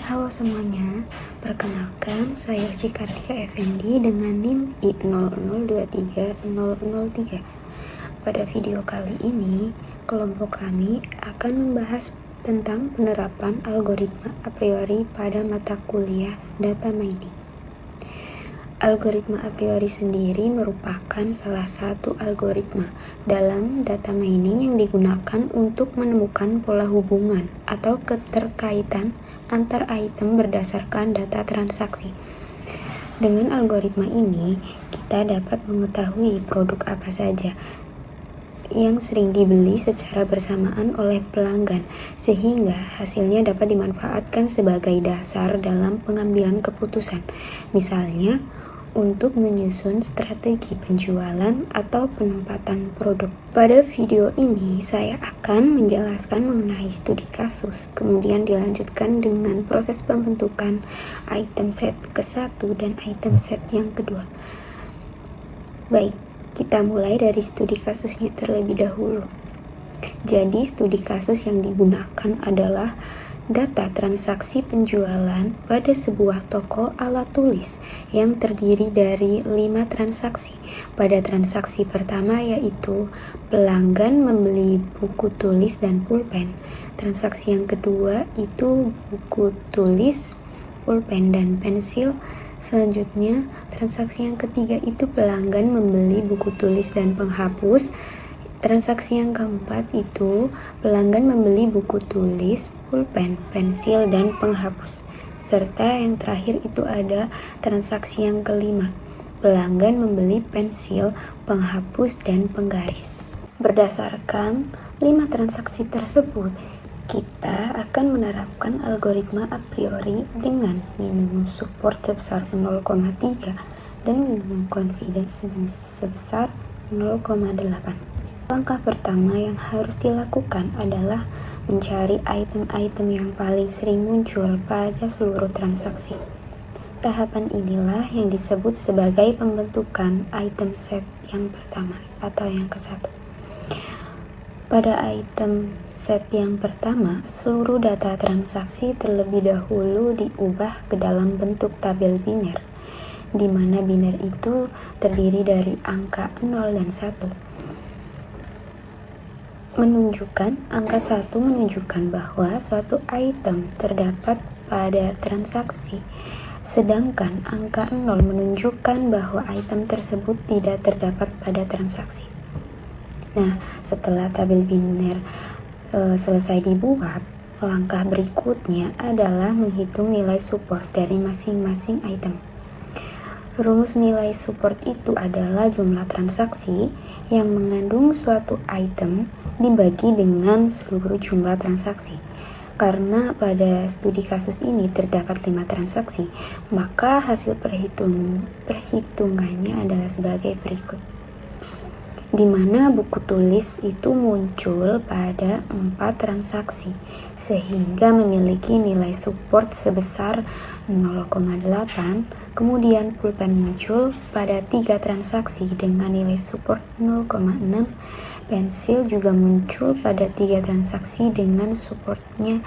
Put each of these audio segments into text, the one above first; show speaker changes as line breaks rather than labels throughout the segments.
Halo semuanya, perkenalkan saya Cikartika Effendi dengan NIM I00230003. Pada video kali ini, kelompok kami akan membahas tentang penerapan algoritma a priori pada mata kuliah data mining. Algoritma a priori sendiri merupakan salah satu algoritma dalam data mining yang digunakan untuk menemukan pola hubungan atau keterkaitan antar item berdasarkan data transaksi. Dengan algoritma ini, kita dapat mengetahui produk apa saja yang sering dibeli secara bersamaan oleh pelanggan, sehingga hasilnya dapat dimanfaatkan sebagai dasar dalam pengambilan keputusan. Misalnya, untuk menyusun strategi penjualan atau penempatan produk. Pada video ini, saya akan menjelaskan mengenai studi kasus, kemudian dilanjutkan dengan proses pembentukan item set ke-1 dan item set yang kedua. Baik, kita mulai dari studi kasusnya terlebih dahulu. Jadi, studi kasus yang digunakan adalah data transaksi penjualan pada sebuah toko alat tulis yang terdiri dari 5 transaksi. Pada transaksi pertama yaitu pelanggan membeli buku tulis dan pulpen. Transaksi yang kedua itu buku tulis, pulpen, dan pensil. Selanjutnya, transaksi yang ketiga itu pelanggan membeli buku tulis dan penghapus. Transaksi yang keempat itu pelanggan membeli buku tulis, pulpen, pensil, dan penghapus. Serta yang terakhir itu ada transaksi yang kelima, pelanggan membeli pensil, penghapus, dan penggaris. Berdasarkan 5 transaksi tersebut, kita akan menerapkan algoritma a priori dengan minimum support sebesar 0,3 dan minimum confidence sebesar 0,8. Langkah pertama yang harus dilakukan adalah mencari item-item yang paling sering muncul pada seluruh transaksi. Tahapan inilah yang disebut sebagai pembentukan item set yang pertama atau yang ke-1. Pada item set yang pertama, seluruh data transaksi terlebih dahulu diubah ke dalam bentuk tabel biner, di mana biner itu terdiri dari angka 0 dan 1. Angka 1 menunjukkan bahwa suatu item terdapat pada transaksi, sedangkan angka 0 menunjukkan bahwa item tersebut tidak terdapat pada transaksi. Nah, setelah tabel biner selesai dibuat, langkah berikutnya adalah menghitung nilai support dari masing-masing item. Rumus nilai support itu adalah jumlah transaksi yang mengandung suatu item dibagi dengan seluruh jumlah transaksi. Karena pada studi kasus ini terdapat 5 transaksi, maka hasil perhitungannya adalah sebagai berikut. Di mana buku tulis itu muncul pada 4 transaksi, sehingga memiliki nilai support sebesar 0,8. Kemudian pulpen muncul pada 3 transaksi dengan nilai support 0,6. Pensil juga muncul pada 3 transaksi dengan supportnya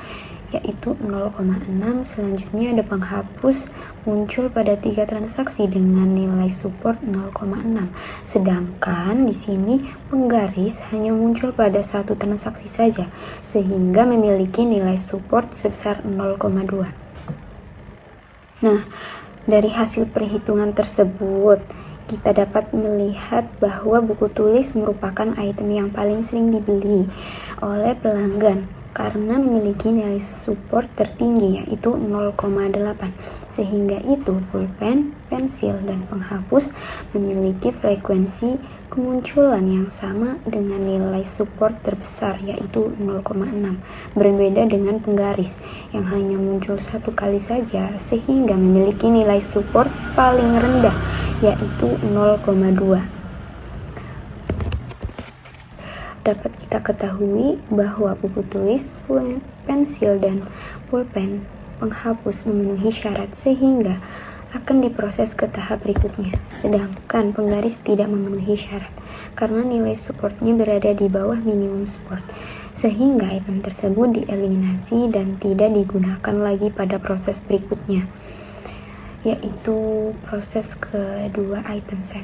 yaitu 0,6. Selanjutnya ada penghapus muncul pada 3 transaksi dengan nilai support 0,6. Sedangkan di sini penggaris hanya muncul pada 1 transaksi saja, sehingga memiliki nilai support sebesar 0,2. Nah, dari hasil perhitungan tersebut, kita dapat melihat bahwa buku tulis merupakan item yang paling sering dibeli oleh pelanggan karena memiliki nilai support tertinggi yaitu 0,8. Sehingga itu pulpen, pensil, dan penghapus memiliki frekuensi kemunculan yang sama dengan nilai support terbesar yaitu 0,6. Berbeda dengan penggaris yang hanya muncul 1 kali saja sehingga memiliki nilai support paling rendah yaitu 0,2. Dapat kita ketahui bahwa buku tulis, pensil, dan pulpen penghapus memenuhi syarat sehingga akan diproses ke tahap berikutnya. Sedangkan penggaris tidak memenuhi syarat karena nilai supportnya berada di bawah minimum support. sehingga item tersebut dieliminasi dan tidak digunakan lagi pada proses berikutnya, yaitu proses kedua item set.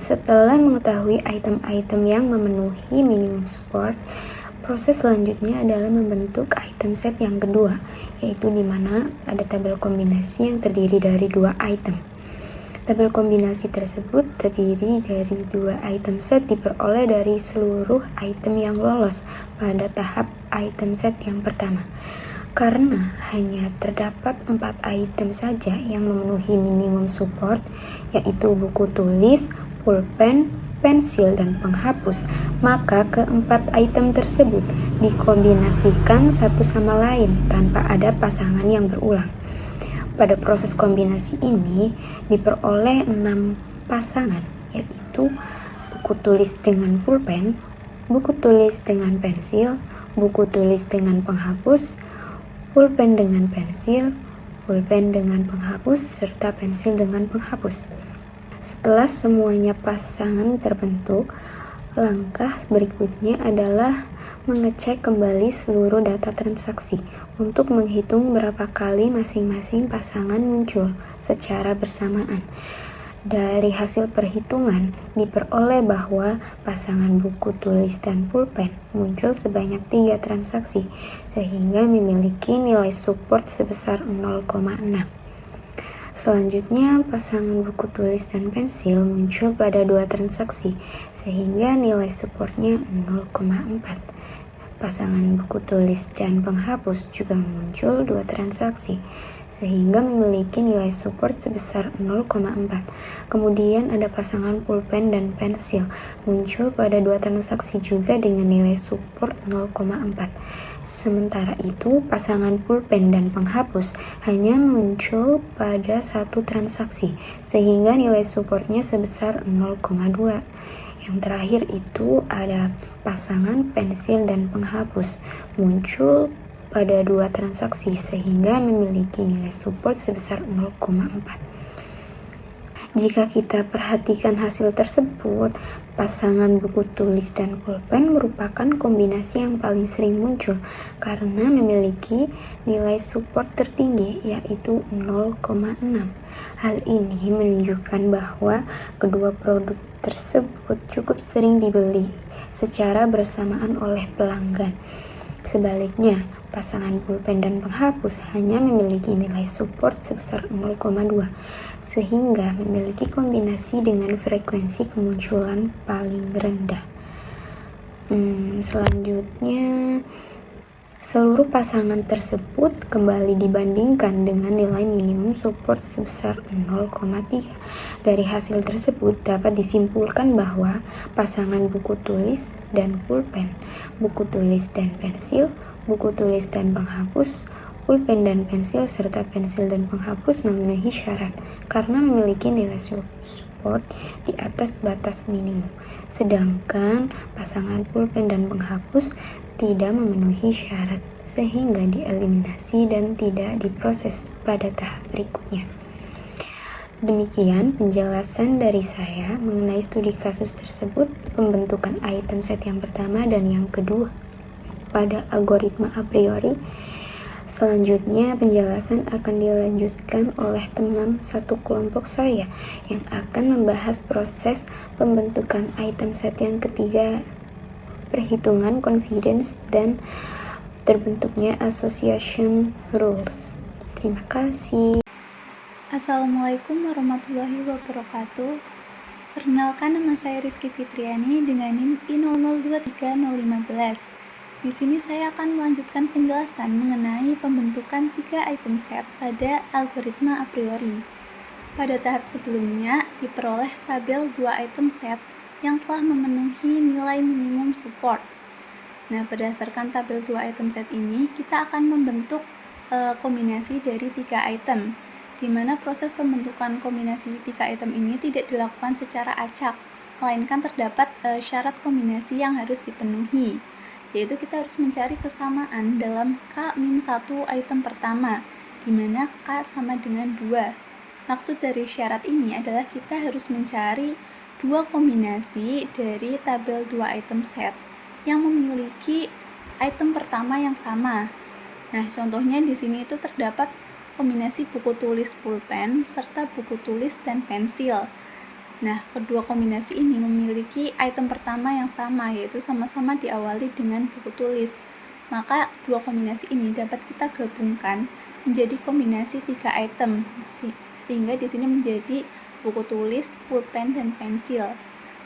Setelah mengetahui item-item yang memenuhi minimum support, proses selanjutnya adalah membentuk item set yang kedua, yaitu di mana ada tabel kombinasi yang terdiri dari 2 item. Tabel kombinasi tersebut terdiri dari 2 item set diperoleh dari seluruh item yang lolos pada tahap item set yang pertama. Karena hanya terdapat 4 item saja yang memenuhi minimum support, yaitu buku tulis, pulpen, pensil, dan penghapus, maka keempat item tersebut dikombinasikan satu sama lain tanpa ada pasangan yang berulang. Pada proses kombinasi ini diperoleh 6 pasangan, yaitu buku tulis dengan pulpen, buku tulis dengan pensil, buku tulis dengan penghapus, pulpen dengan pensil, pulpen dengan penghapus, serta pensil dengan penghapus. Setelah semuanya pasangan terbentuk, langkah berikutnya adalah mengecek kembali seluruh data transaksi untuk menghitung berapa kali masing-masing pasangan muncul secara bersamaan. Dari hasil perhitungan, diperoleh bahwa pasangan buku tulis dan pulpen muncul sebanyak 3 transaksi, sehingga memiliki nilai support sebesar 0,6. Selanjutnya, pasangan buku tulis dan pensil muncul pada 2 transaksi, sehingga nilai supportnya 0,4. Pasangan buku tulis dan penghapus juga muncul 2 transaksi, sehingga memiliki nilai support sebesar 0,4. Kemudian ada pasangan pulpen dan pensil muncul pada 2 transaksi juga dengan nilai support 0,4. Sementara itu, pasangan pulpen dan penghapus hanya muncul pada 1 transaksi, sehingga nilai supportnya sebesar 0,2. Yang terakhir itu ada pasangan pensil dan penghapus muncul pada 2 transaksi sehingga memiliki nilai support sebesar 0,4. Jika kita perhatikan hasil tersebut, pasangan buku tulis dan pulpen merupakan kombinasi yang paling sering muncul karena memiliki nilai support tertinggi, yaitu 0,6. Hal ini menunjukkan bahwa kedua produk tersebut cukup sering dibeli secara bersamaan oleh pelanggan. Sebaliknya, pasangan pulpen dan penghapus hanya memiliki nilai support sebesar 0,2, sehingga memiliki kombinasi dengan frekuensi kemunculan paling rendah. Selanjutnya, seluruh pasangan tersebut kembali dibandingkan dengan nilai minimum support sebesar 0,3. Dari hasil tersebut dapat disimpulkan bahwa pasangan buku tulis dan pulpen, buku tulis dan pensil, buku tulis dan penghapus, pulpen dan pensil, serta pensil dan penghapus memenuhi syarat karena memiliki nilai support di atas batas minimum. Sedangkan pasangan pulpen dan penghapus tidak memenuhi syarat sehingga dieliminasi dan tidak diproses pada tahap berikutnya. Demikian penjelasan dari saya mengenai studi kasus tersebut, pembentukan item set yang pertama dan yang kedua pada algoritma a priori. Selanjutnya penjelasan akan dilanjutkan oleh teman satu kelompok saya yang akan membahas proses pembentukan item set yang ketiga, perhitungan confidence dan terbentuknya association rules. Terima kasih.
Assalamualaikum warahmatullahi wabarakatuh. Perkenalkan, nama saya Rizky Fitriani dengan NIM I0023015. Di sini saya akan melanjutkan penjelasan mengenai pembentukan 3 item set pada algoritma a priori. Pada tahap sebelumnya diperoleh tabel 2 item set yang telah memenuhi nilai minimum support. Nah, berdasarkan tabel 2 item set ini, kita akan membentuk kombinasi dari 3 item, di mana proses pembentukan kombinasi 3 item ini tidak dilakukan secara acak, melainkan terdapat syarat kombinasi yang harus dipenuhi, yaitu kita harus mencari kesamaan dalam K-1 item pertama, di mana K sama dengan 2. Maksud dari syarat ini adalah kita harus mencari 2 kombinasi dari tabel 2 item set, yang memiliki item pertama yang sama. Nah, contohnya di sini itu terdapat kombinasi buku tulis pulpen serta buku tulis dan pensil. Nah, kedua kombinasi ini memiliki item pertama yang sama, yaitu sama-sama diawali dengan buku tulis. Maka, dua kombinasi ini dapat kita gabungkan menjadi kombinasi 3 item, sehingga di sini menjadi buku tulis, pulpen, dan pensil.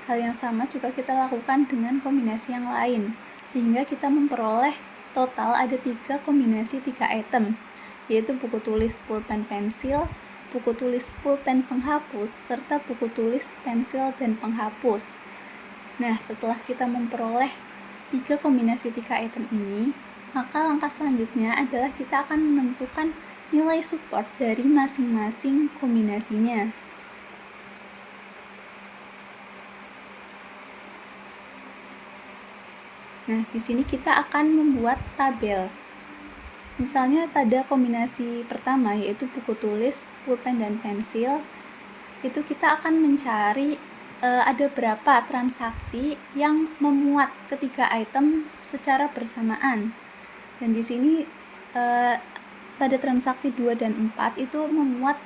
Hal yang sama juga kita lakukan dengan kombinasi yang lain, sehingga kita memperoleh total ada 3 kombinasi 3 item, yaitu buku tulis pulpen pensil, buku tulis pulpen penghapus, serta buku tulis pensil dan penghapus. Nah, setelah kita memperoleh 3 kombinasi 3 item ini, maka langkah selanjutnya adalah kita akan menentukan nilai support dari masing-masing kombinasinya. Nah, di sini kita akan membuat tabel. Misalnya pada kombinasi pertama, yaitu buku tulis, pulpen, dan pensil, itu kita akan mencari ada berapa transaksi yang memuat ketiga item secara bersamaan. Dan di sini pada transaksi 2 dan 4 itu memuat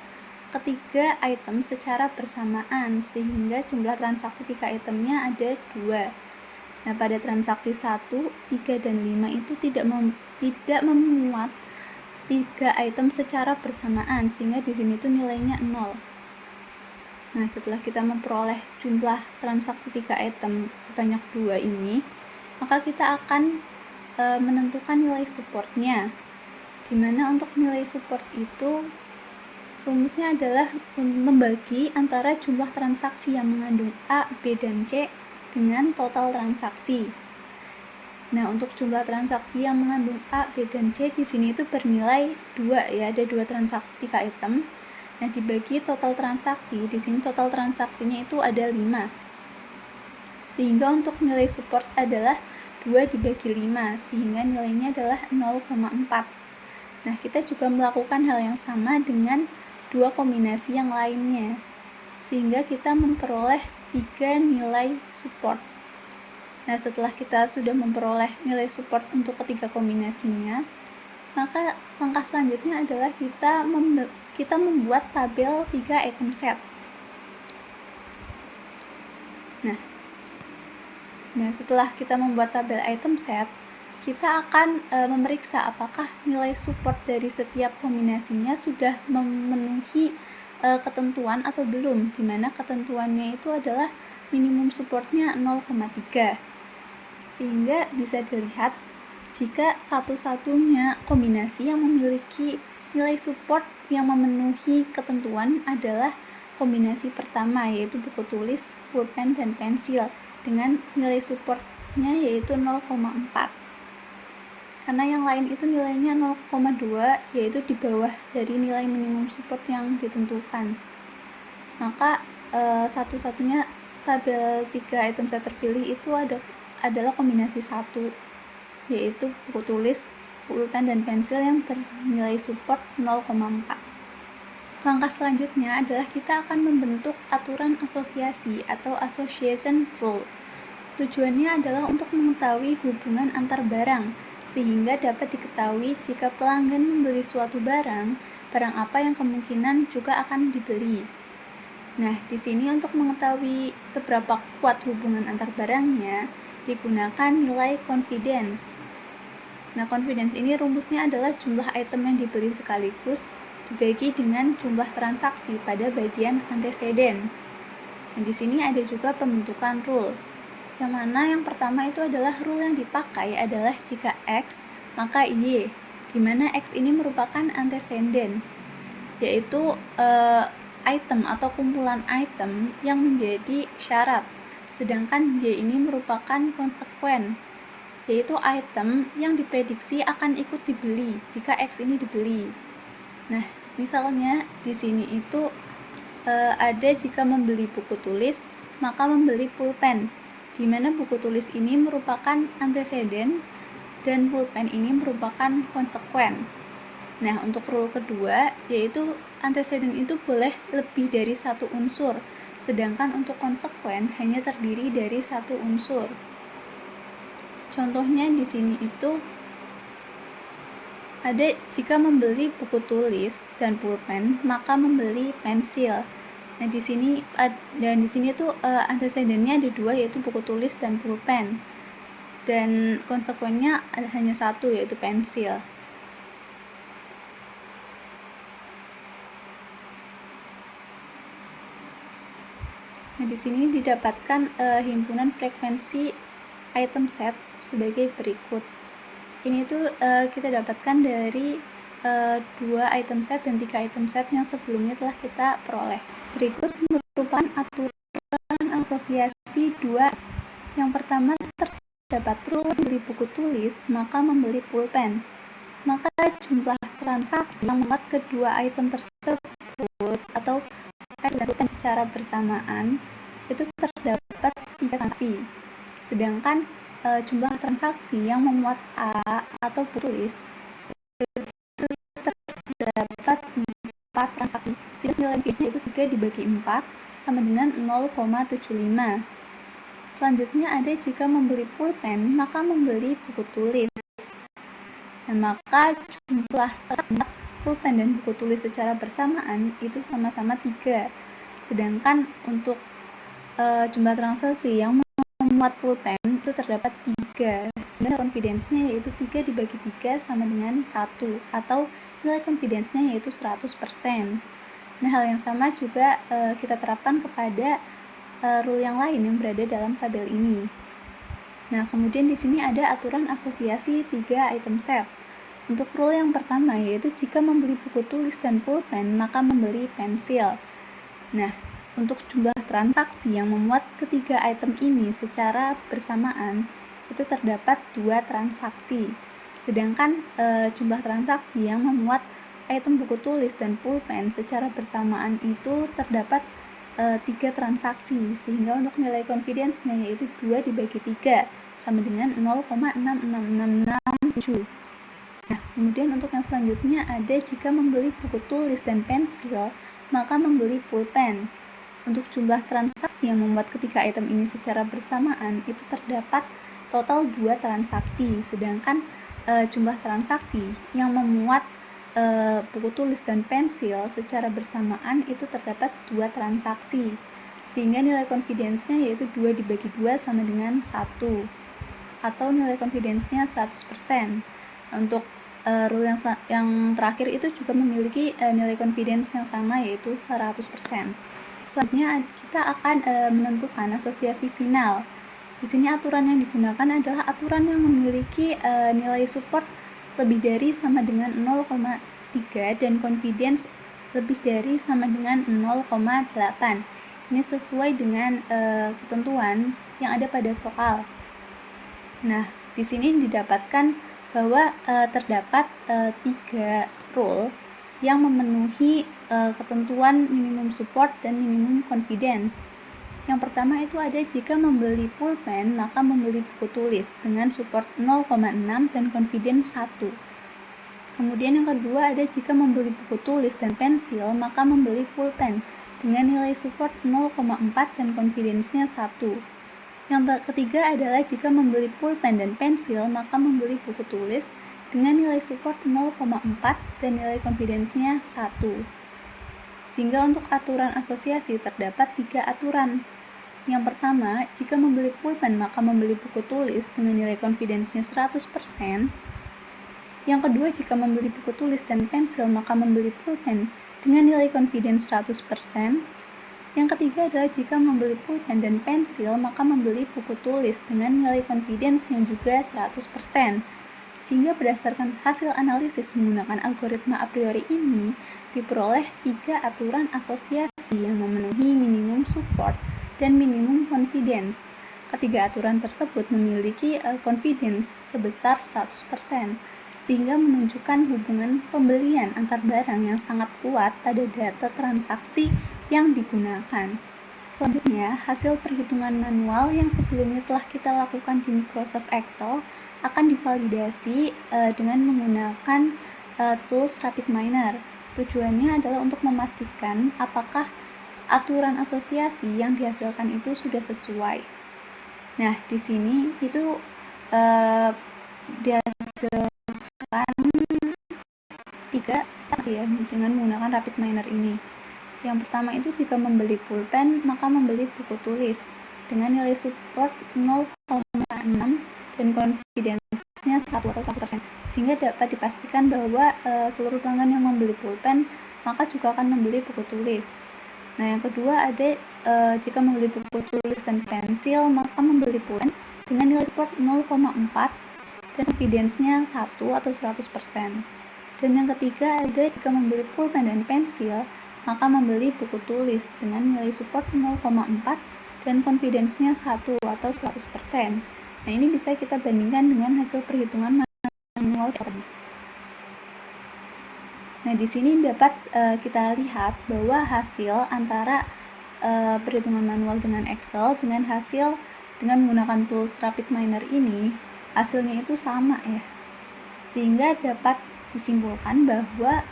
ketiga item secara bersamaan, sehingga jumlah transaksi 3 itemnya ada 2. Nah, pada transaksi 1, 3, dan 5 itu tidak memuat 3 item secara bersamaan, sehingga di sini tuh nilainya 0. Nah, setelah kita memperoleh jumlah transaksi 3 item sebanyak 2 ini, maka kita akan menentukan nilai supportnya. Dimana untuk nilai support itu rumusnya adalah membagi antara jumlah transaksi yang mengandung A, B, dan C dengan total transaksi. Nah, untuk jumlah transaksi yang mengandung A, B, dan C di sini itu bernilai 2 ya, ada 2 transaksi 3 item. Nah, dibagi total transaksi, di sini total transaksinya itu ada 5. Sehingga untuk nilai support adalah 2 dibagi 5, sehingga nilainya adalah 0,4. Nah, kita juga melakukan hal yang sama dengan 2 kombinasi yang lainnya, sehingga kita memperoleh 3 nilai support. Nah, setelah kita sudah memperoleh nilai support untuk ketiga kombinasinya, maka langkah selanjutnya adalah kita membuat tabel 3 item set. Nah, setelah kita membuat tabel item set, kita akan memeriksa apakah nilai support dari setiap kombinasinya sudah memenuhi ketentuan atau belum, dimana ketentuannya itu adalah minimum supportnya 0,3, sehingga bisa dilihat jika satu-satunya kombinasi yang memiliki nilai support yang memenuhi ketentuan adalah kombinasi pertama, yaitu buku tulis, pulpen, dan pensil dengan nilai supportnya yaitu 0,4. Karena yang lain itu nilainya 0,2, yaitu di bawah dari nilai minimum support yang ditentukan. Maka satu-satunya tabel 3 item set terpilih itu adalah kombinasi 1, yaitu buku tulis, pulpen, dan pensil yang bernilai support 0,4. Langkah selanjutnya adalah kita akan membentuk aturan asosiasi atau association rule. Tujuannya adalah untuk mengetahui hubungan antar barang, sehingga dapat diketahui jika pelanggan membeli suatu barang apa yang kemungkinan juga akan dibeli. Nah, di sini untuk mengetahui seberapa kuat hubungan antar barangnya, digunakan nilai confidence. Nah, confidence ini rumusnya adalah jumlah item yang dibeli sekaligus dibagi dengan jumlah transaksi pada bagian antecedent. Nah, di sini ada juga pembentukan rule. Yang mana yang pertama itu adalah rule yang dipakai adalah jika X, maka Y, di mana X ini merupakan antecedent, yaitu item atau kumpulan item yang menjadi syarat, sedangkan Y ini merupakan konsekuen, yaitu item yang diprediksi akan ikut dibeli jika X ini dibeli. Nah, misalnya di sini itu ada jika membeli buku tulis, maka membeli pulpen, di mana buku tulis ini merupakan antecedent dan pulpen ini merupakan konsekuen. Nah, untuk rule kedua, yaitu antecedent itu boleh lebih dari satu unsur, sedangkan untuk konsekuen hanya terdiri dari satu unsur. Contohnya di sini itu ada jika membeli buku tulis dan pulpen, maka membeli pensil. Nah, di sini tuh antecedennya ada dua, yaitu buku tulis dan pulpen. Dan konsekuennya ada hanya satu, yaitu pensil. Nah, di sini didapatkan himpunan frekuensi item set sebagai berikut. Ini tuh kita dapatkan dari 2 item set dan 3 item set yang sebelumnya telah kita peroleh. Berikut merupakan aturan asosiasi 2. Yang pertama, terdapat rule membeli buku tulis maka membeli pulpen. Maka jumlah transaksi yang memuat kedua item tersebut atau item secara bersamaan itu terdapat 3 transaksi. Sedangkan jumlah transaksi yang memuat A atau buku tulis itu terdapat 4 transaksi. Sehingga nilai fee-nya itu 3 dibagi 4 sama dengan 0,75. Selanjutnya ada jika membeli pulpen maka membeli buku tulis. Dan maka jumlah pulpen dan buku tulis secara bersamaan itu sama-sama 3. Sedangkan untuk jumlah transaksi yang memuat pulpen itu terdapat 3. Sehingga confidence-nya yaitu 3 dibagi 3 sama dengan 1, atau nilai confidence-nya yaitu 100%. Nah, hal yang sama juga kita terapkan kepada rule yang lain yang berada dalam tabel ini. Nah, kemudian di sini ada aturan asosiasi 3 item set. Untuk rule yang pertama yaitu jika membeli buku tulis dan pulpen maka membeli pensil. Nah, untuk jumlah transaksi yang memuat ketiga item ini secara bersamaan itu terdapat 2 transaksi. Sedangkan jumlah transaksi yang memuat item buku tulis dan pulpen secara bersamaan itu terdapat 3 transaksi, sehingga untuk nilai confidence-nya yaitu 2 dibagi 3 sama dengan 0,66667. Nah, kemudian untuk yang selanjutnya ada jika membeli buku tulis dan pensil maka membeli pulpen. Untuk jumlah transaksi yang membuat ketiga item ini secara bersamaan itu terdapat total 2 transaksi, sedangkan jumlah transaksi yang memuat buku tulis dan pensil secara bersamaan itu terdapat 2 transaksi, sehingga nilai confidence-nya yaitu 2 dibagi 2 sama dengan 1, atau nilai confidence-nya 100%. Untuk rule yang terakhir itu juga memiliki nilai confidence yang sama, yaitu 100%. Selanjutnya kita akan menentukan asosiasi final. Di sini aturan yang digunakan adalah aturan yang memiliki nilai support lebih dari sama dengan 0,3 dan confidence lebih dari sama dengan 0,8. Ini sesuai dengan ketentuan yang ada pada soal. Nah, di sini didapatkan bahwa terdapat 3 rule yang memenuhi ketentuan minimum support dan minimum confidence. Yang pertama itu ada jika membeli pulpen maka membeli buku tulis dengan support 0,6 dan confidence 1. Kemudian yang kedua ada jika membeli buku tulis dan pensil maka membeli pulpen dengan nilai support 0,4 dan confidence-nya 1. Yang ketiga adalah jika membeli pulpen dan pensil maka membeli buku tulis dengan nilai support 0,4 dan nilai confidence-nya 1. Sehingga untuk aturan asosiasi terdapat 3 aturan. Yang pertama, jika membeli pulpen maka membeli buku tulis dengan nilai confidence-nya 100%. Yang kedua, jika membeli buku tulis dan pensil maka membeli pulpen dengan nilai confidence 100%. Yang ketiga adalah jika membeli pulpen dan pensil maka membeli buku tulis dengan nilai confidence-nya juga 100%. Sehingga berdasarkan hasil analisis menggunakan algoritma a priori ini, diperoleh 3 aturan asosiasi yang memenuhi minimum support dan minimum confidence. Ketiga aturan tersebut memiliki confidence sebesar 100%, sehingga menunjukkan hubungan pembelian antar barang yang sangat kuat pada data transaksi yang digunakan. Selanjutnya, hasil perhitungan manual yang sebelumnya telah kita lakukan di Microsoft Excel akan divalidasi dengan menggunakan tools RapidMiner. Tujuannya adalah untuk memastikan apakah aturan asosiasi yang dihasilkan itu sudah sesuai. Nah, di sini itu dihasilkan 3 transaksi ya dengan menggunakan rapid miner ini. Yang pertama itu jika membeli pulpen, maka membeli buku tulis dengan nilai support 0,6 dan confidence-nya 1 atau 1%, sehingga dapat dipastikan bahwa seluruh pelanggan yang membeli pulpen maka juga akan membeli buku tulis. Nah, yang kedua ada jika membeli buku tulis dan pensil, maka membeli pulpen dengan nilai support 0,4 dan confidence-nya 1 atau 100%. Dan yang ketiga ada jika membeli pulpen dan pensil, maka membeli buku tulis dengan nilai support 0,4 dan confidence-nya 1 atau 100%. Nah, ini bisa kita bandingkan dengan hasil perhitungan manual tadi. Nah, di sini dapat kita lihat bahwa hasil antara perhitungan manual dengan Excel dengan hasil dengan menggunakan tools rapid miner ini, hasilnya itu sama ya. Sehingga dapat disimpulkan bahwa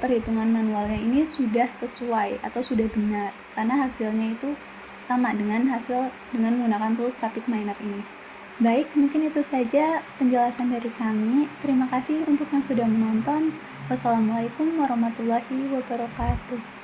perhitungan manualnya ini sudah sesuai atau sudah benar karena hasilnya itu sama dengan hasil dengan menggunakan tools rapid miner ini. Baik, mungkin itu saja penjelasan dari kami. Terima kasih untuk yang sudah menonton. Wassalamualaikum warahmatullahi wabarakatuh.